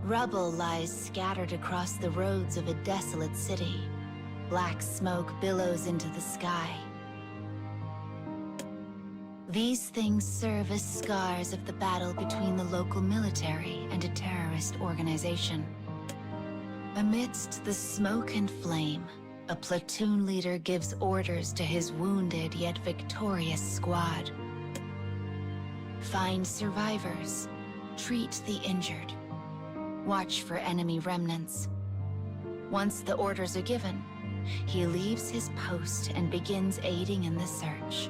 Rubble lies scattered across the roads of a desolate city. Black smoke billows into the sky. These things serve as scars of the battle between the local military and a terrorist organization. Amidst the smoke and flame, a platoon leader gives orders to his wounded yet victorious squad. Find survivors, treat the injured, watch for enemy remnants. Once the orders are given, he leaves his post and begins aiding in the search.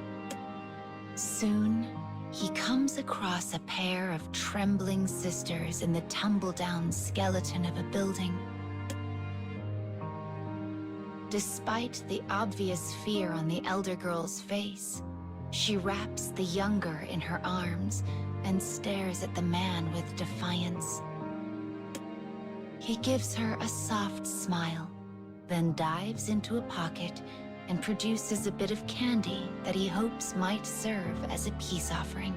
Soon, he comes across a pair of trembling sisters in the tumble-down skeleton of a building. Despite the obvious fear on the elder girl's face, she wraps the younger in her arms and stares at the man with defiance. He gives her a soft smile, then dives into a pocket and produces a bit of candy that he hopes might serve as a peace offering.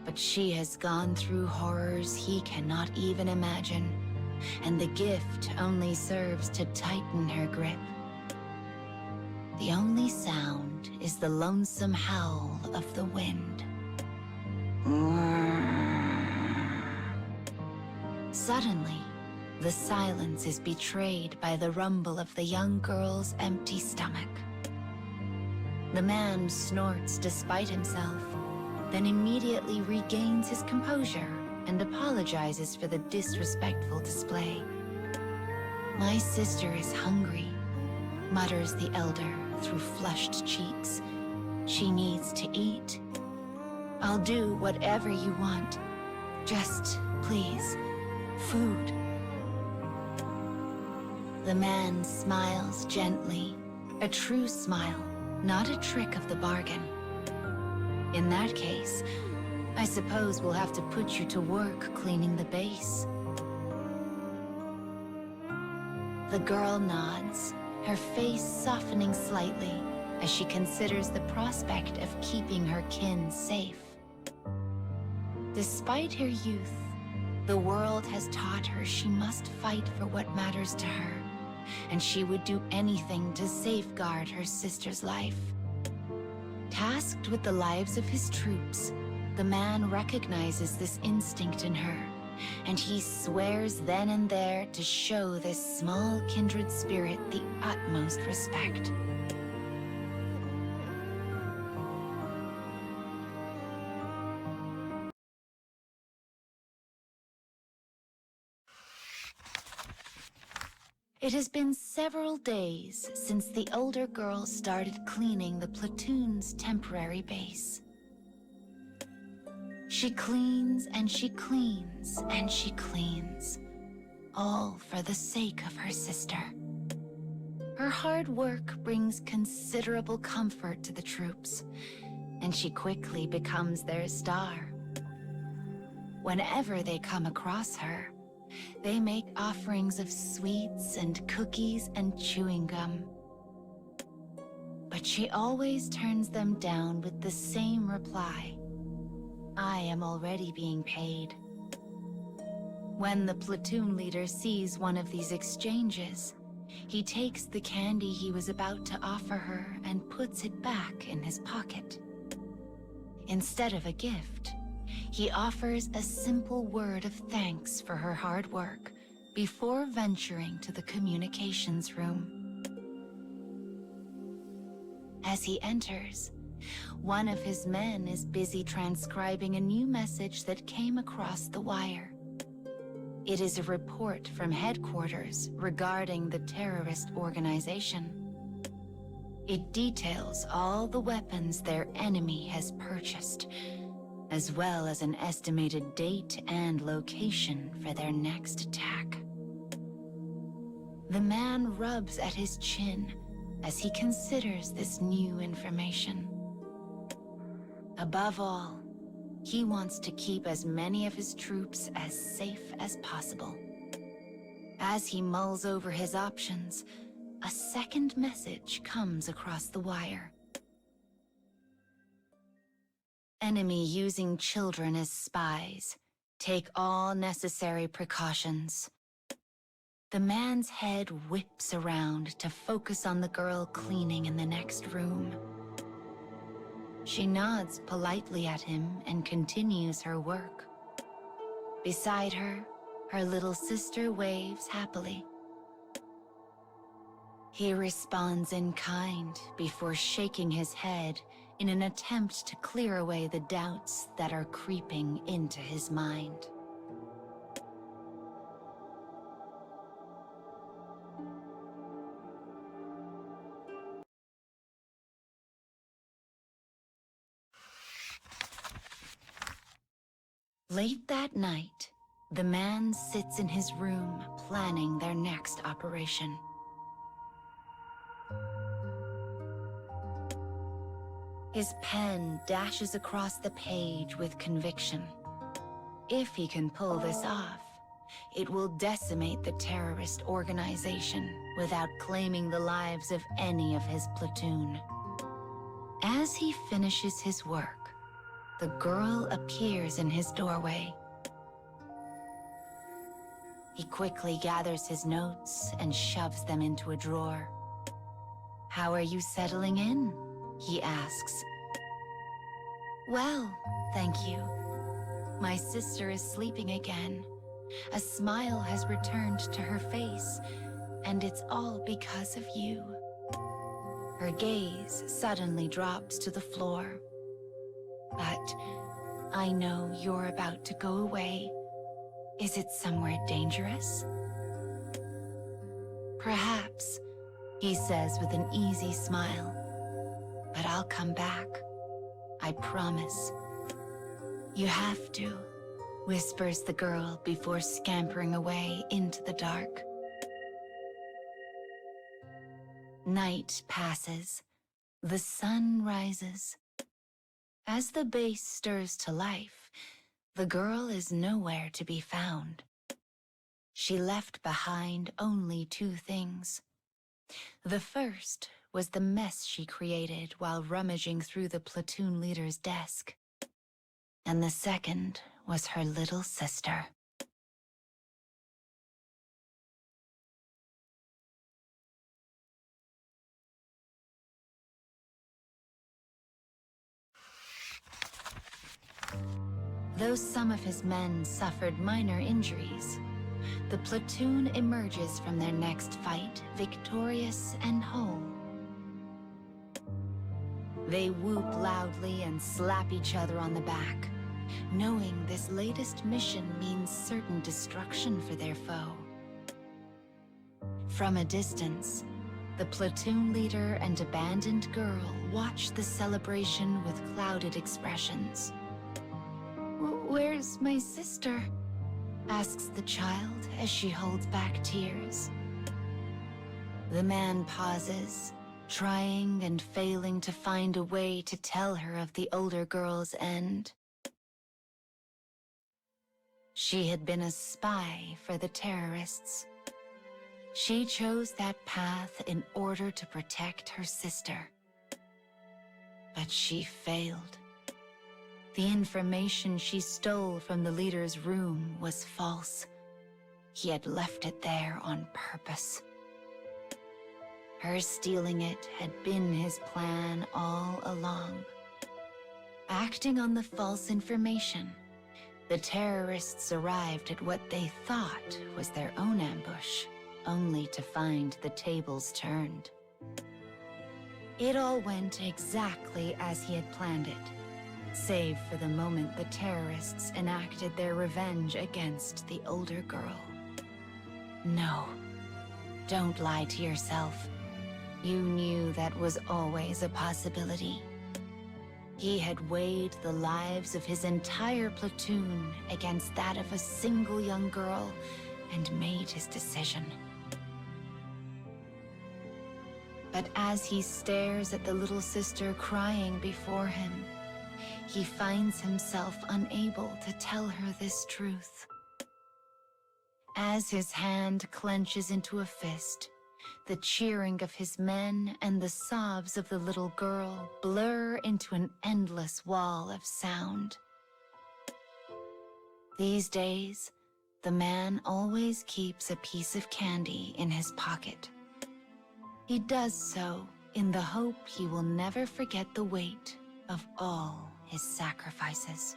But she has gone through horrors he cannot even imagine, and the gift only serves to tighten her grip. The only sound is the lonesome howl of the wind. Suddenly, the silence is betrayed by the rumble of the young girl's empty stomach. The man snorts despite himself, then immediately regains his composure and apologizes for the disrespectful display. "My sister is hungry," mutters the elder through flushed cheeks. "She needs to eat. I'll do whatever you want. Just, please, food." The man smiles gently, a true smile, not a trick of the bargain. "In that case, I suppose we'll have to put you to work cleaning the base." The girl nods, her face softening slightly as she considers the prospect of keeping her kin safe. Despite her youth, the world has taught her she must fight for what matters to her, and she would do anything to safeguard her sister's life. Tasked with the lives of his troops, the man recognizes this instinct in her, and he swears then and there to show this small kindred spirit the utmost respect. It has been several days since the older girl started cleaning the platoon's temporary base. She cleans and she cleans and she cleans, all for the sake of her sister. Her hard work brings considerable comfort to the troops, and she quickly becomes their star. Whenever they come across her, they make offerings of sweets and cookies and chewing gum. But she always turns them down with the same reply: "I am already being paid." When the platoon leader sees one of these exchanges, he takes the candy he was about to offer her and puts it back in his pocket. Instead of a gift, he offers a simple word of thanks for her hard work before venturing to the communications room. As he enters, one of his men is busy transcribing a new message that came across the wire. It is a report from headquarters regarding the terrorist organization. It details all the weapons their enemy has purchased, as well as an estimated date and location for their next attack. The man rubs at his chin as he considers this new information. Above all, he wants to keep as many of his troops as safe as possible. As he mulls over his options, a second message comes across the wire. "Enemy using children as spies. Take all necessary precautions. The man's head whips around to focus on the girl cleaning in the next room. She nods politely at him and continues her work. Beside her, her little sister waves happily. He responds in kind before shaking his head in an attempt to clear away the doubts that are creeping into his mind. Late that night, the man sits in his room planning their next operation. His pen dashes across the page with conviction. If he can pull this off, it will decimate the terrorist organization without claiming the lives of any of his platoon. As he finishes his work, the girl appears in his doorway. He quickly gathers his notes and shoves them into a drawer. "How are you settling in?" he asks. "Well, thank you. My sister is sleeping again. A smile has returned to her face, and it's all because of you." Her gaze suddenly drops to the floor. "But I know you're about to go away. Is it somewhere dangerous?" "Perhaps," he says with an easy smile. "But I'll come back. I promise." "You have to," whispers the girl before scampering away into the dark. Night passes. The sun rises. As the base stirs to life, the girl is nowhere to be found. She left behind only two things. The first was the mess she created while rummaging through the platoon leader's desk. And the second was her little sister. Though some of his men suffered minor injuries, the platoon emerges from their next fight victorious and whole. They whoop loudly and slap each other on the back, knowing this latest mission means certain destruction for their foe. From a distance, the platoon leader and abandoned girl watch the celebration with clouded expressions. "Where's my sister?" asks the child as she holds back tears. The man pauses, trying and failing to find a way to tell her of the older girl's end. She had been a spy for the terrorists. She chose that path in order to protect her sister. But she failed. The information she stole from the leader's room was false. He had left it there on purpose. Her stealing it had been his plan all along. Acting on the false information, the terrorists arrived at what they thought was their own ambush, only to find the tables turned. It all went exactly as he had planned it, save for the moment the terrorists enacted their revenge against the older girl. No, don't lie to yourself. You knew that was always a possibility. He had weighed the lives of his entire platoon against that of a single young girl and made his decision. But as he stares at the little sister crying before him, he finds himself unable to tell her this truth. As his hand clenches into a fist, the cheering of his men and the sobs of the little girl blur into an endless wall of sound. These days, the man always keeps a piece of candy in his pocket. He does so in the hope he will never forget the weight of all his sacrifices.